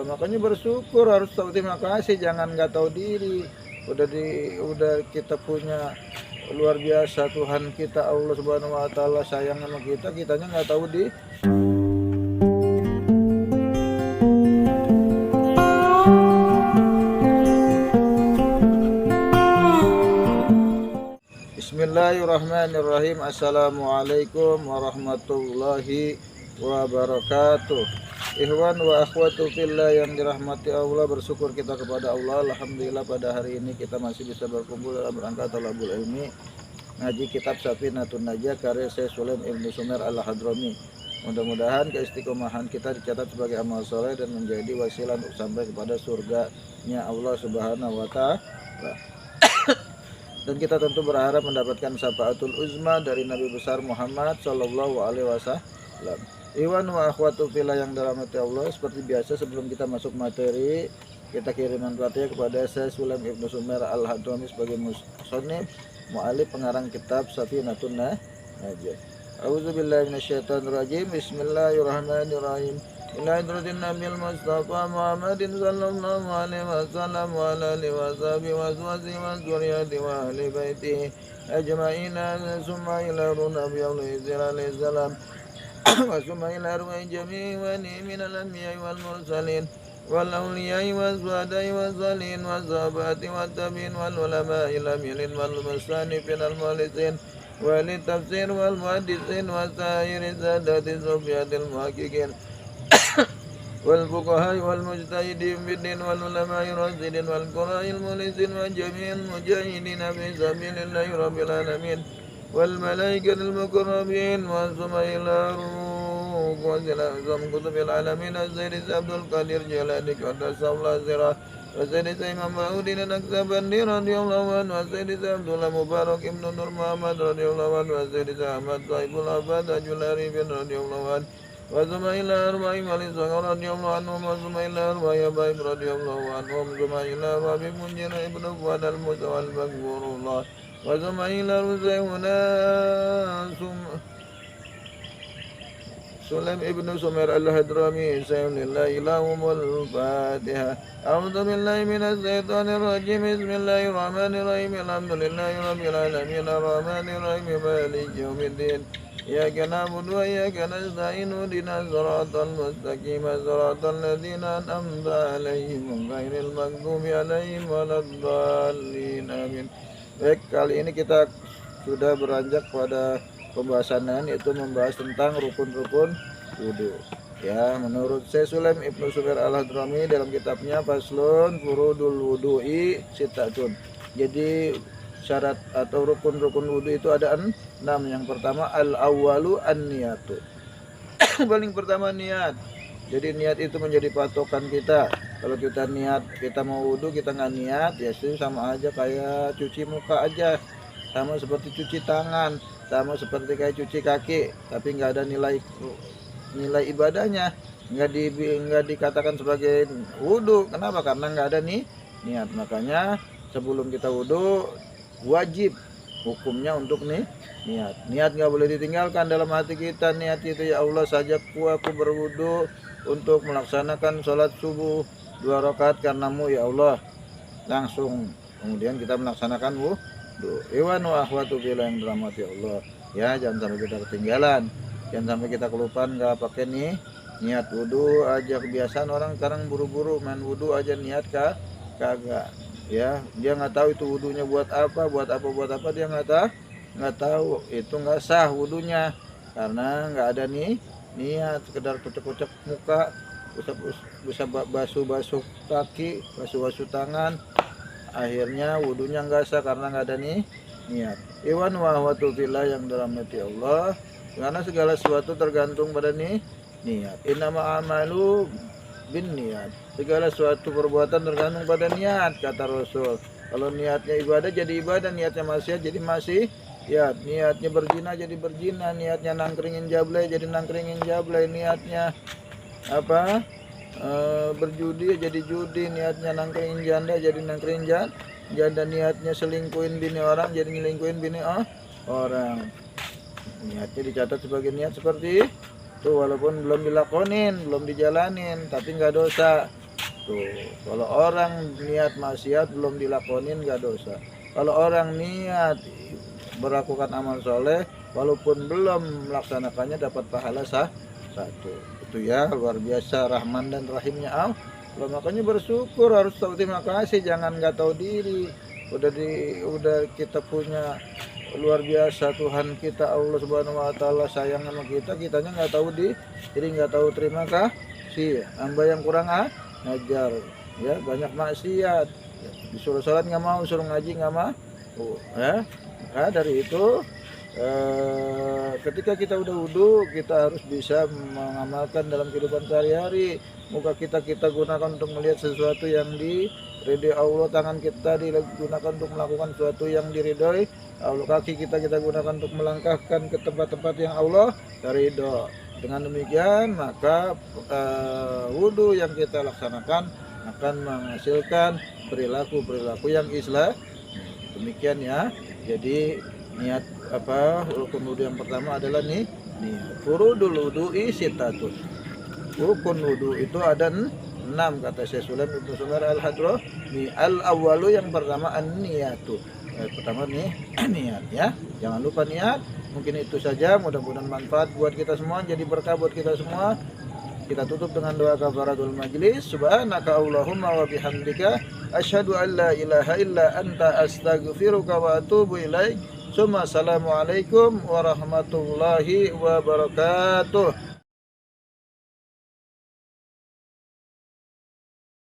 Makanya bersyukur, harus tahu terima kasih, jangan nggak tahu diri. Udah kita punya luar biasa Tuhan kita Allah Subhanahu wa taala sayang sama kita, kitanya nggak tahu di. Bismillahirrahmanirrahim. Assalamualaikum warahmatullahi wabarakatuh. Ikhwan wa akhwatu fillah yang dirahmati Allah, bersyukur kita kepada Allah. Alhamdulillah pada hari ini kita masih bisa berkumpul dalam rangka thalabul ilmi, ngaji kitab Safinatun Najah karya Syekh Sulaim Ibnu Sumer Al-Hadrami. Mudah-mudahan keistiqomahan kita dicatat sebagai amal soleh dan menjadi wasilah untuk sampai kepada surganya Allah Subhanahu wa taala. Dan kita tentu berharap mendapatkan syafaatul uzma dari Nabi besar Muhammad sallallahu alaihi wasallam. Iwan wa akhwatu fillah yang dirahmati Allah, seperti biasa sebelum kita masuk materi, kita kirimkan pelatihan kepada saya Sulaim Ibnu Sumer Al-Hadrami sebagai musannif mu'alif pengarang kitab Safinatun Najah. A'udzubillahi minasyaitonirrajim. Bismillahirrahmanirrahim. Ila hadratin Nabil Mustafa Muhammadin sallallahu alaihi wasallam wa ala alihi wa sahbihi wa azwajihi wa dzurriyyatihi wa ahli baitihi ajma'ina, summa ila Nabi alaihi salam wa summa ila ruhi jami'i wa minal anbiya'i wal mursalin wal awliya'i wa zuhada'i wa salin wa sahabati wa tabi'in wal ulama'i lamilin wal musanifin al muhlisin wal tafsir wal muhaddisin wa sa'iri sadati sufiyatil muhaqqiqin wal fuqaha wal mujtahidin bid-din wal ulama'i rasidin wal qura'il mulisin wa jami'il mujahidin fi sabilillahi rabbil alamin wal malaikatil muqarrabin wa sumaila ruh wa zalazam kutubil alamin az-zaid Abdul Qadir Jilani qaddasallahu sirah wa sayyid Imam Maudin Naksabandi radhiyallahu anhu wa sayyid Abdullah Mubarak Ibnu Nur Muhammad radhiyallahu anhu wa sayyid Ahmad Saibul Abad Ajulari bin radhiyallahu anhu wa zumaila arba'i wali sagar radhiyallahu anhum wa zumaila arba'i baib radhiyallahu anhum zumaila Habib Munjir ibnu Fuad al-Musa wal-Baghurullah wa zumaila Ruzaihuna Sulaim Ibnu Sumer Al-Hadrami sayyidillah ilahumul Fatiha. A'udzu billahi minasy syaithanir rajim. Bismillahirrahmanirrahim. Alhamdulillahi rabbil alamin arrahmanir rahim maliki yaumiddin. Iyyaka na'budu wa iyyaka nasta'in ihdinas siratal mustaqim siratal ladzina an'amta 'alaihim ghairil maghdubi 'alaihim waladdallin. Amin. Baik, kali ini kita sudah beranjak pada pembahasan yaitu membahas tentang rukun-rukun wudu. Ya, menurut Syekh Sulaim Ibnu Sumer Al-Hadrami dalam kitabnya Faslun Furudul Wudu'i Sittatun. Jadi syarat atau rukun-rukun wudu itu ada 6. Yang pertama al-awwalu an-niyatu. Paling pertama niat. Jadi niat itu menjadi patokan kita. Kalau kita niat kita mau wudu kita nggak niat, ya itu sama aja kayak cuci muka aja, sama seperti cuci tangan, sama seperti kayak cuci kaki, tapi nggak ada nilai ibadahnya, nggak dikatakan sebagai wudu. Kenapa? Karena nggak ada niat. Makanya sebelum kita wudu wajib hukumnya untuk niat nggak boleh ditinggalkan dalam hati kita. Niat itu, ya Allah sajaku aku berwudu untuk melaksanakan sholat subuh 2 rakaat karenamu ya Allah, langsung kemudian kita melaksanakan wudu. Iwan wa akhwatu fillah yang dirahmati Allah, ya jangan sampai kita ketinggalan, jangan sampai kita kelupaan nggak pakai niat wudu aja. Kebiasaan orang sekarang buru-buru main wudu aja, niat kagak. Ya, dia nggak tahu itu wudunya buat apa dia nggak tahu, itu nggak sah wudunya karena nggak ada niat, sekedar kocok-kocok muka, bisa basuh kaki, basuh tangan, akhirnya wudunya nggak sah karena nggak ada niat. Iwan wa akhwatu fillah yang dirahmati Allah, karena segala sesuatu tergantung pada niat. Innama amalu bin niat, segala suatu perbuatan tergantung pada niat, kata Rasul. Kalau niatnya ibadah jadi ibadah, niatnya maksiat jadi maksiat, niatnya berzina jadi berzina, niatnya nangkringin jablay jadi nangkringin jablay, niatnya berjudi jadi judi, niatnya nangkringin janda jadi nangkringin janda, niatnya selingkuhin bini orang jadi nyelingkuhin bini orang. Niatnya dicatat sebagai niat seperti itu, walaupun belum dilakonin, belum dijalanin, tapi nggak dosa. Tuh, kalau orang niat maksiat belum dilakonin nggak dosa. Kalau orang niat melakukan amal soleh walaupun belum melaksanakannya dapat pahala satu. Itu ya luar biasa Rahman dan Rahimnya Allah. Makanya bersyukur, harus tahu terima kasih, jangan nggak tahu diri. Udah kita punya luar biasa Tuhan kita Allah Subhanahu Wa Taala sayang sama kita, kitanya nggak tahu jadi nggak tahu terima kasih. Hamba yang kurang ngajar, ya banyak maksiat, disuruh sholat nggak mau, suruh ngaji nggak mau, ya. Maka dari itu ketika kita udah wudhu, kita harus bisa mengamalkan dalam kehidupan sehari-hari. Muka kita gunakan untuk melihat sesuatu yang diridhoi Allah, tangan kita digunakan untuk melakukan sesuatu yang diridhoi Allah, kaki kita gunakan untuk melangkahkan ke tempat-tempat yang Allah ridho. Dengan demikian maka wudhu yang kita laksanakan akan menghasilkan perilaku yang Islam. Demikian ya. Jadi niat rukun wudhu yang pertama adalah niat. Furudul wudhu'i sitatun. Rukun wudhu itu ada 6 kata Syekh Sulaim Ibnu Sumar Al-Hadrami. Al-awwalu yang pertama an-niyatu. Pertama niat ya. Jangan lupa niat. Mungkin itu saja, mudah-mudahan manfaat buat kita semua, jadi berkah buat kita semua. Kita tutup dengan doa kafaratul majlis. Subhanaka Allahumma wa bihamdika asyhadu an la ilaha illa anta astaghfiruka wa atubu ilaik. Assalamualaikum warahmatullahi wabarakatuh.